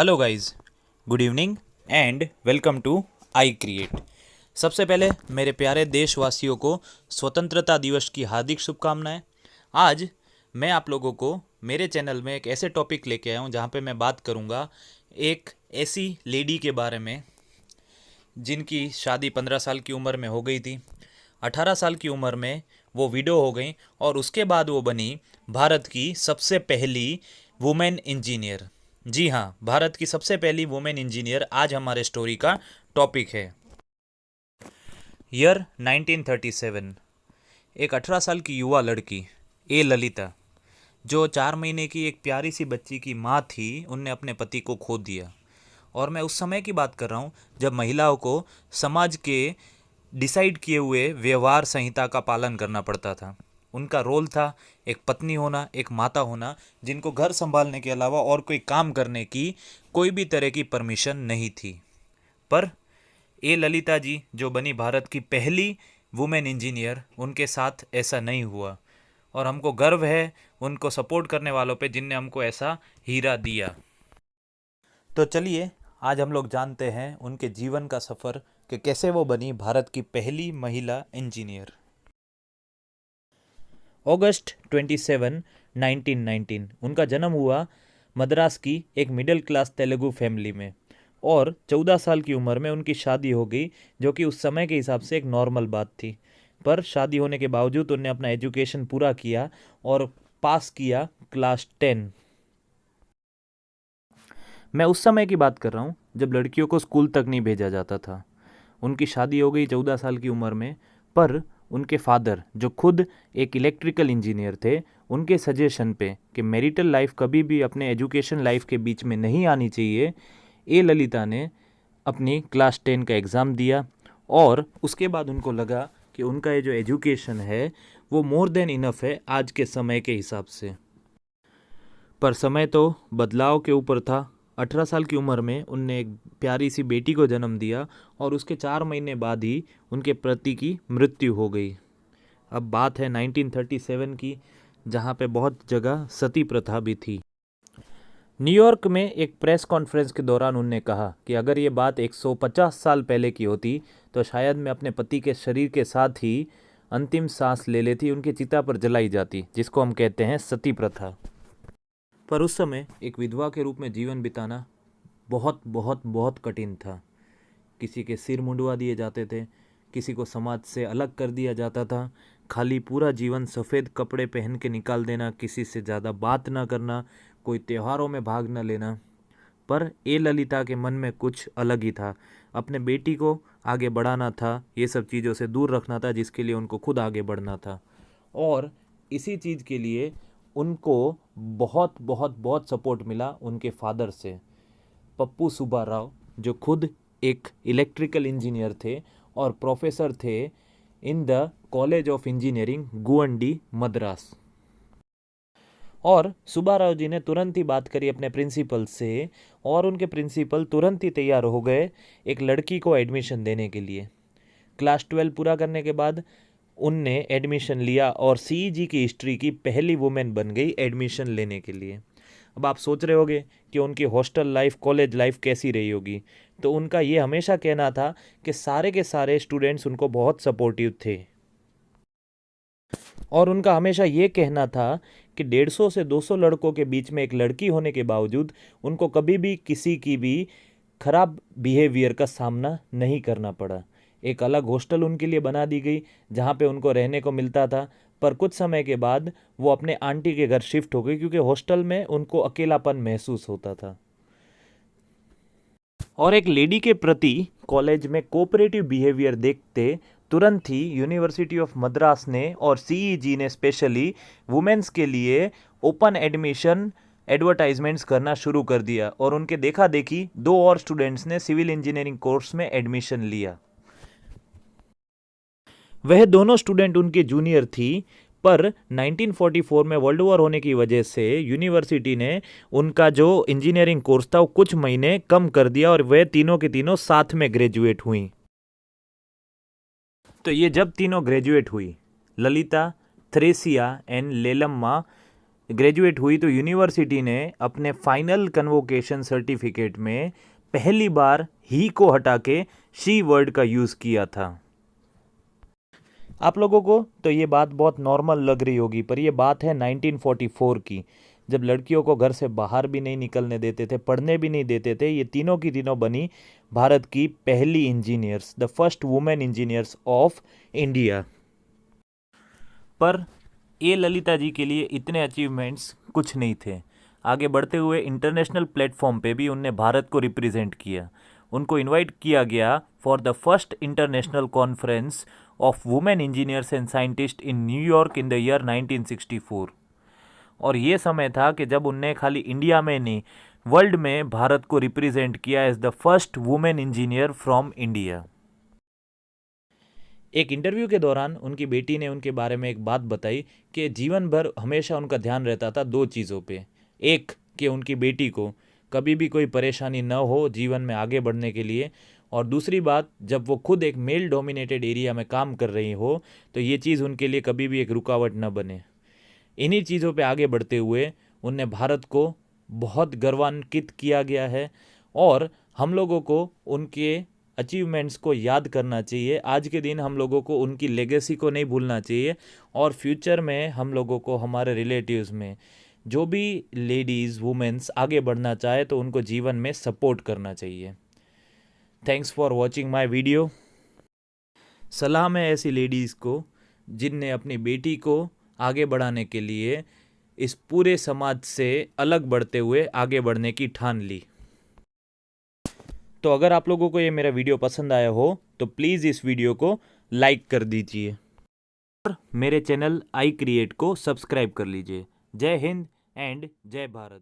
Hello guys, good evening and welcome to I create. सबसे पहले मेरे प्यारे देशवासियों को स्वतंत्रता दिवस की हार्दिक शुभकामनाएं। आज मैं आप लोगों को मेरे चैनल में एक ऐसे टॉपिक लेके आया हूँ जहाँ पे मैं बात करूँगा एक ऐसी लेडी के बारे में जिनकी शादी 15 साल की उम्र में हो गई थी। 18 साल की उम्र में वो विडो हो गई और उसके बाद वो बनी भारत की सबसे पहली वुमेन इंजीनियर। जी हाँ, भारत की सबसे पहली वुमेन इंजीनियर आज हमारे स्टोरी का टॉपिक है। ईयर 1937। एक 18 साल की युवा लड़की ए ललिता, जो 4 महीने की एक प्यारी सी बच्ची की माँ थी, उनने अपने पति को खो दिया। और मैं उस समय की बात कर रहा हूँ जब महिलाओं को समाज के डिसाइड किए हुए व्यवहार संहिता का पालन करना पड़ता था। उनका रोल था एक पत्नी होना, एक माता होना, जिनको घर संभालने के अलावा और कोई काम करने की कोई भी तरह की परमिशन नहीं थी। पर ए ललिता जी, जो बनी भारत की पहली वुमेन इंजीनियर, उनके साथ ऐसा नहीं हुआ और हमको गर्व है उनको सपोर्ट करने वालों पे जिनने हमको ऐसा हीरा दिया। तो चलिए आज हम लोग जानते हैं उनके जीवन का सफ़र कि कैसे वो बनी भारत की पहली महिला इंजीनियर। अगस्त 27, 1919 उनका जन्म हुआ मद्रास की एक मिडिल क्लास तेलुगु फैमिली में और 14 साल की उम्र में उनकी शादी हो गई, जो कि उस समय के हिसाब से एक नॉर्मल बात थी। पर शादी होने के बावजूद उन्होंने अपना एजुकेशन पूरा किया और पास किया क्लास 10। मैं उस समय की बात कर रहा हूँ जब लड़कियों को स्कूल तक नहीं भेजा जाता था। उनकी शादी हो गई 14 साल की उम्र में, पर उनके फादर, जो खुद एक इलेक्ट्रिकल इंजीनियर थे, उनके सजेशन पे कि मैरिटल लाइफ कभी भी अपने एजुकेशन लाइफ के बीच में नहीं आनी चाहिए, ए ललिता ने अपनी क्लास 10 का एग्ज़ाम दिया और उसके बाद उनको लगा कि उनका ये जो एजुकेशन है वो मोर देन इनफ है आज के समय के हिसाब से। पर समय तो बदलाव के ऊपर था। 18 साल की उम्र में उनने एक प्यारी सी बेटी को जन्म दिया और उसके 4 महीने बाद ही उनके पति की मृत्यु हो गई। अब बात है 1937 की, जहाँ पे बहुत जगह सती प्रथा भी थी। न्यूयॉर्क में एक प्रेस कॉन्फ्रेंस के दौरान उनने कहा कि अगर ये बात 150 साल पहले की होती तो शायद मैं अपने पति के शरीर के साथ ही अंतिम सांस ले लेती, उनकी चिता पर जलाई जाती, जिसको हम कहते हैं सती प्रथा। पर उस समय एक विधवा के रूप में जीवन बिताना बहुत बहुत बहुत कठिन था। किसी के सिर मुंडवा दिए जाते थे, किसी को समाज से अलग कर दिया जाता था, खाली पूरा जीवन सफ़ेद कपड़े पहन के निकाल देना, किसी से ज़्यादा बात ना करना, कोई त्योहारों में भाग न लेना। पर ए ललिता के मन में कुछ अलग ही था। अपने बेटी को आगे बढ़ाना था, ये सब चीज़ों से दूर रखना था, जिसके लिए उनको खुद आगे बढ़ना था। और इसी चीज़ के लिए उनको बहुत बहुत बहुत सपोर्ट मिला उनके फादर से, पप्पू सुब्बा राव, जो खुद एक इलेक्ट्रिकल इंजीनियर थे और प्रोफेसर थे in the college of engineering Guindy Madras. और सुब्बा राव जी ने तुरंत ही बात करी अपने प्रिंसिपल से और उनके प्रिंसिपल तुरंत ही तैयार हो गए एक लड़की को एडमिशन देने के लिए। क्लास 12 पूरा करने के बाद उनने एडमिशन लिया और सीईजी की हिस्ट्री की पहली वुमेन बन गई एडमिशन लेने के लिए। अब आप सोच रहे होगे कि उनकी हॉस्टल लाइफ, कॉलेज लाइफ कैसी रही होगी। तो उनका ये हमेशा कहना था कि सारे के सारे स्टूडेंट्स उनको बहुत सपोर्टिव थे और उनका हमेशा ये कहना था कि 150 से 200 लड़कों के बीच में एक लड़की होने के बावजूद उनको कभी भी किसी की भी खराब बिहेवियर का सामना नहीं करना पड़ा। एक अलग हॉस्टल उनके लिए बना दी गई जहाँ पे उनको रहने को मिलता था, पर कुछ समय के बाद वो अपने आंटी के घर शिफ्ट हो गई क्योंकि हॉस्टल में उनको अकेलापन महसूस होता था। और एक लेडी के प्रति कॉलेज में कोऑपरेटिव बिहेवियर देखते तुरंत ही यूनिवर्सिटी ऑफ मद्रास ने और सीईजी ने स्पेशली वुमेन्स के लिए ओपन एडमिशन एडवर्टाइजमेंट्स करना शुरू कर दिया और उनके देखा देखी 2 और स्टूडेंट्स ने सिविल इंजीनियरिंग कोर्स में एडमिशन लिया। वह दोनों स्टूडेंट उनके जूनियर थी, पर 1944 में वर्ल्ड वॉर होने की वजह से यूनिवर्सिटी ने उनका जो इंजीनियरिंग कोर्स था वो कुछ महीने कम कर दिया और वे तीनों के तीनों साथ में ग्रेजुएट हुई। तो ये जब तीनों ग्रेजुएट हुई, ललिता, थ्रेसिया एंड लेलम्मा, ग्रेजुएट हुई तो यूनिवर्सिटी ने अपने फाइनल कन्वोकेशन सर्टिफिकेट में पहली बार ही को हटा के शी वर्ड का यूज़ किया था। आप लोगों को तो ये बात बहुत नॉर्मल लग रही होगी, पर ये बात है 1944 की, जब लड़कियों को घर से बाहर भी नहीं निकलने देते थे, पढ़ने भी नहीं देते थे। ये तीनों की तीनों बनी भारत की पहली engineers, the first women engineers of India. पर ये ललिता जी के लिए इतने अचीवमेंट्स कुछ नहीं थे। आगे बढ़ते हुए इंटरनेशनल प्लेटफॉर्म पे भी उनने भारत को रिप्रेजेंट किया। उनको इनवाइट किया गया for the first international conference of women engineers and scientist in New York in the year 1964। और ये समय था कि जब उनने खाली इंडिया में नहीं, वर्ल्ड में भारत को रिप्रेजेंट किया as the first women engineer from India. एक इंटरव्यू के दौरान उनकी बेटी ने उनके बारे में एक बात बताई कि जीवन भर हमेशा उनका ध्यान रहता था दो चीज़ों पे। एक, कि उनकी बेटी को कभी भी कोई परेशानी न हो जीवन में आगे बढ़ने के लिए, और दूसरी बात, जब वो खुद एक मेल डोमिनेटेड एरिया में काम कर रही हो तो ये चीज़ उनके लिए कभी भी एक रुकावट न बने। इन्हीं चीज़ों पे आगे बढ़ते हुए उनने भारत को बहुत गर्वान्वित किया गया है, और हम लोगों को उनके अचीवमेंट्स को याद करना चाहिए। आज के दिन हम लोगों को उनकी लेगेसी को नहीं भूलना चाहिए, और फ्यूचर में हम लोगों को हमारे रिलेटिव्स में जो भी लेडीज़ वुमेन्स आगे बढ़ना चाहे तो उनको जीवन में सपोर्ट करना चाहिए। Thanks for watching my video. सलाम है ऐसी लेडीज़ को जिनने अपनी बेटी को आगे बढ़ाने के लिए इस पूरे समाज से अलग बढ़ते हुए आगे बढ़ने की ठान ली। तो अगर आप लोगों को ये मेरा वीडियो पसंद आया हो तो प्लीज़ इस वीडियो को लाइक कर दीजिए और मेरे चैनल आई क्रिएट को सब्सक्राइब कर लीजिए। जय हिंद एंड जय भारत।